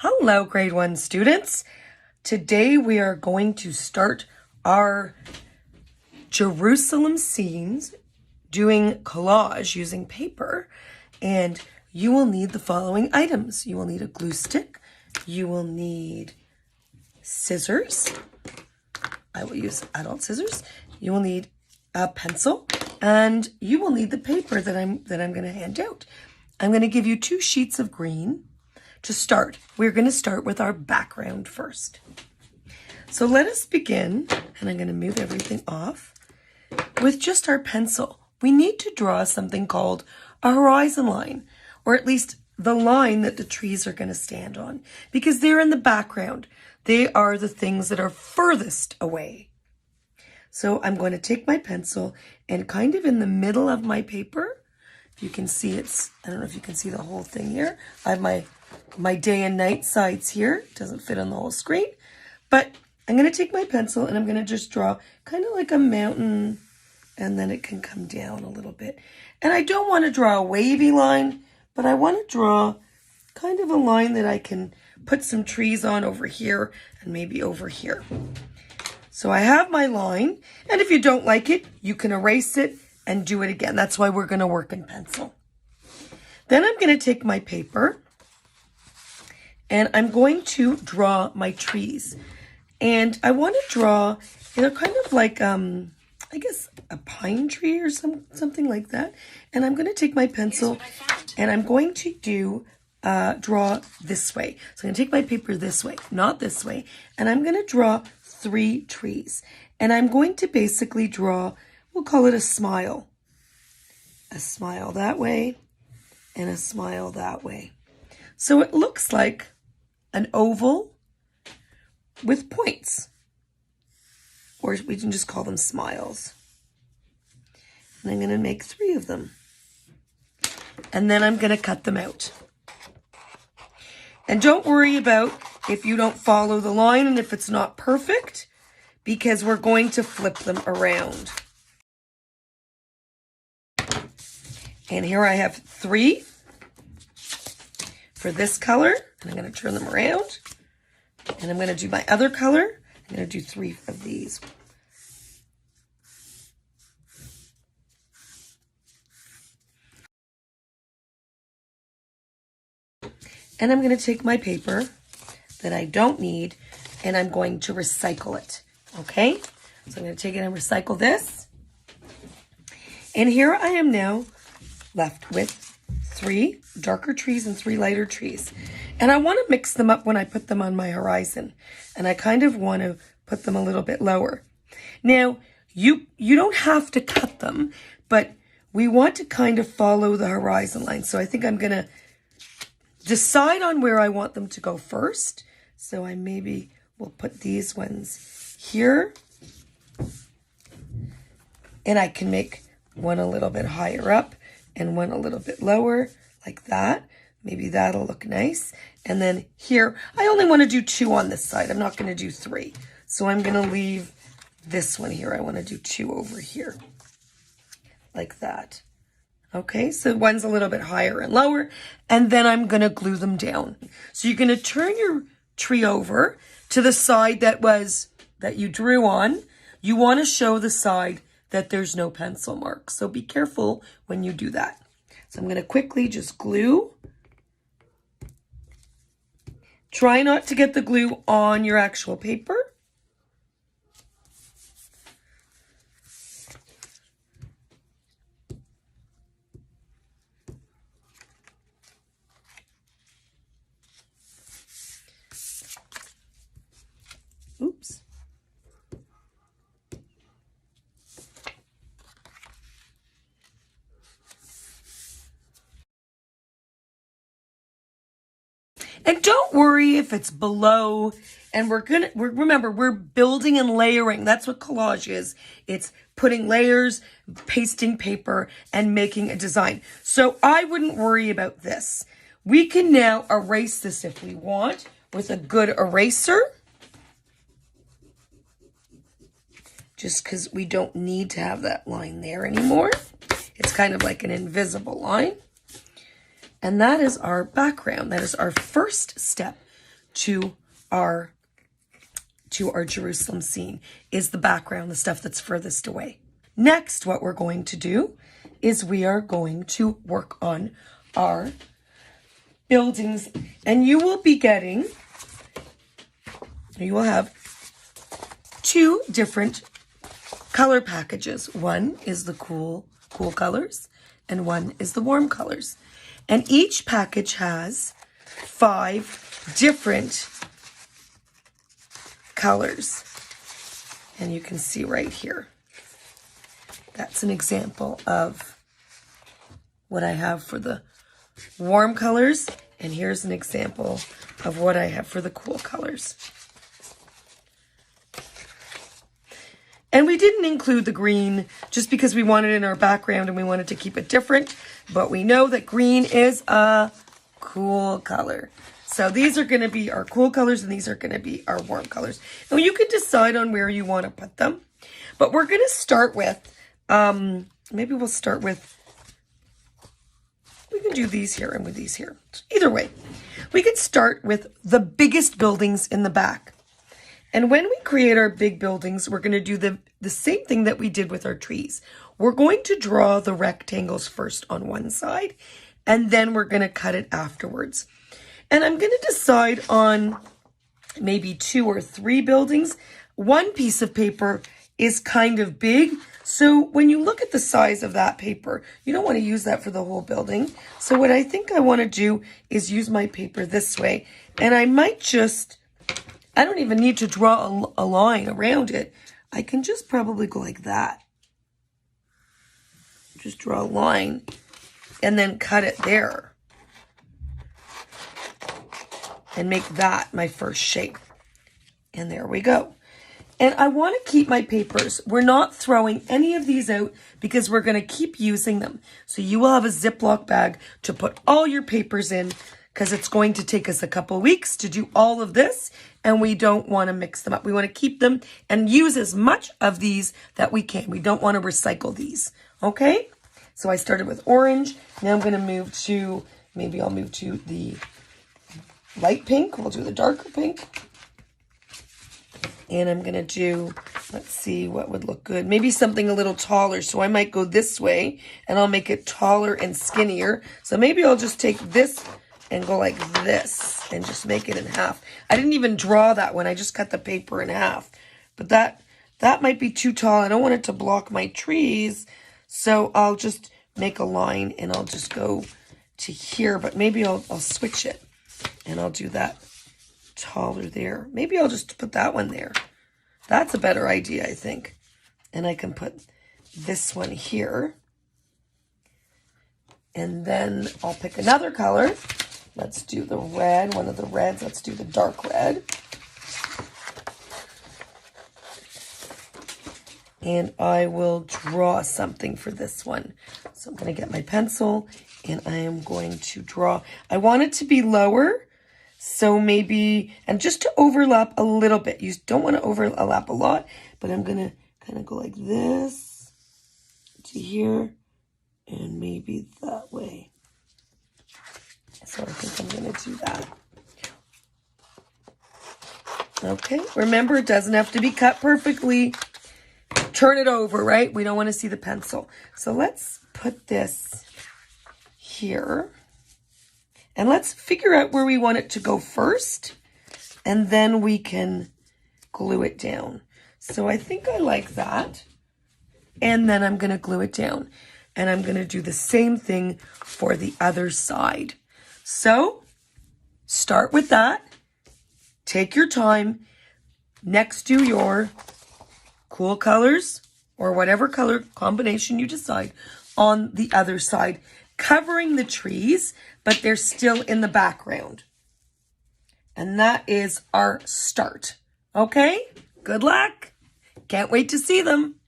Hello, grade 1 students. Today we are going to start our Jerusalem scenes doing collage using paper, and you will need the following items. You will need a glue stick. You will need scissors. I will use adult scissors. You will need a pencil, and you will need the paper that I'm going to hand out. I'm going to give you 2 sheets of green. To start, we're going to start with our background first. So let us begin, and I'm going to move everything off, with just our pencil. We need to draw something called a horizon line, or at least the line that the trees are going to stand on, because they're in the background. They are the things that are furthest away. So I'm going to take my pencil and kind of in the middle of my paper, if you can see I don't know if you can see the whole thing here. I have my day and night sides here. It doesn't fit on the whole screen, but I'm going to take my pencil and I'm going to just draw kind of like a mountain, and then it can come down a little bit. And I don't want to draw a wavy line, but I want to draw kind of a line that I can put some trees on over here and maybe over here. So I have my line, and if you don't like it, you can erase it and do it again. That's why we're going to work in pencil. Then I'm going to take my paper and I'm going to draw my trees. And I want to draw, kind of like, I guess a pine tree or something like that. And I'm going to take my pencil and I'm going to draw this way. So I'm going to take my paper this way, not this way. And I'm going to draw 3 trees. And I'm going to basically draw, we'll call it a smile. A smile that way and a smile that way. So it looks like an oval with points, or we can just call them smiles. And I'm going to make 3 of them. And then I'm going to cut them out. And don't worry about if you don't follow the line and if it's not perfect, because we're going to flip them around. And here I have 3 for this color. And I'm going to turn them around. And I'm going to do my other color. I'm going to do 3 of these. And I'm going to take my paper that I don't need, and I'm going to recycle it. Okay? So I'm going to take it and recycle this. And here I am now left with 3 darker trees and 3 lighter trees. And I want to mix them up when I put them on my horizon. And I kind of want to put them a little bit lower. Now, you don't have to cut them, but we want to kind of follow the horizon line. So I think I'm going to decide on where I want them to go first. So I maybe will put these ones here. And I can make one a little bit higher up and one a little bit lower, like that. Maybe that'll look nice. And then here, I only want to do 2 on this side. I'm not going to do 3. So I'm going to leave this one here. I want to do 2 over here, like that. Okay, so one's a little bit higher and lower, and then I'm going to glue them down. So you're going to turn your tree over to the side that you drew on. You want to show the side that there's no pencil mark. So be careful when you do that. So I'm going to quickly just glue. Try not to get the glue on your actual paper. Oops. And don't worry if it's below, and remember, we're building and layering. That's what collage is. It's putting layers, pasting paper, and making a design. So I wouldn't worry about this. We can now erase this if we want with a good eraser. Just because we don't need to have that line there anymore. It's kind of like an invisible line. And that is our background. That is our first step to our Jerusalem scene is the background, the stuff that's furthest away. Next, what we're going to do is we are going to work on our buildings, and you will have 2 different color packages. One is the cool colors, and one is the warm colors. And each package has 5 different colors. And you can see right here. That's an example of what I have for the warm colors. And here's an example of what I have for the cool colors. And we didn't include the green just because we wanted it in our background and we wanted to keep it different. But we know that green is a cool color. So these are going to be our cool colors and these are going to be our warm colors. And you can decide on where you want to put them. But we're going to start with, maybe we'll start with, we can do these here and with these here. Either way, we can start with the biggest buildings in the back. And when we create our big buildings, we're going to do the same thing that we did with our trees. We're going to draw the rectangles first on one side, and then we're going to cut it afterwards. And I'm going to decide on maybe 2 or 3 buildings. One piece of paper is kind of big, so when you look at the size of that paper, you don't want to use that for the whole building. So what I think I want to do is use my paper this way, and I might just... I don't even need to draw a line around it. I can just probably go like that. Just draw a line and then cut it there. And make that my first shape. And there we go. And I want to keep my papers. We're not throwing any of these out because we're going to keep using them. So you will have a Ziploc bag to put all your papers in, because it's going to take us a couple of weeks to do all of this, and we don't want to mix them up. We want to keep them and use as much of these that we can. We don't want to recycle these, okay? So I started with orange. Now I'm going to move to, maybe I'll move to the light pink. We'll do the darker pink. And I'm going to do, let's see what would look good. Maybe something a little taller. So I might go this way, and I'll make it taller and skinnier. So maybe I'll just take this and go like this and just make it in half. I didn't even draw that one. I just cut the paper in half. But that might be too tall. I don't want it to block my trees. So I'll just make a line and I'll just go to here. But maybe I'll switch it and I'll do that taller there. Maybe I'll just put that one there. That's a better idea, I think. And I can put this one here. And then I'll pick another color. Let's do the red, one of the reds. Let's do the dark red. And I will draw something for this one. So I'm going to get my pencil and I am going to draw. I want it to be lower. So maybe, and just to overlap a little bit. You don't want to overlap a lot, but I'm going to kind of go like this to here and maybe that way. So I think I'm going to do that. Okay, remember it doesn't have to be cut perfectly. Turn it over, right? We don't want to see the pencil. So let's put this here. And let's figure out where we want it to go first. And then we can glue it down. So I think I like that. And then I'm going to glue it down. And I'm going to do the same thing for the other side. So, start with that. Take your time. Next, do your cool colors or whatever color combination you decide on the other side, covering the trees, but they're still in the background. And that is our start. Okay? Good luck. Can't wait to see them.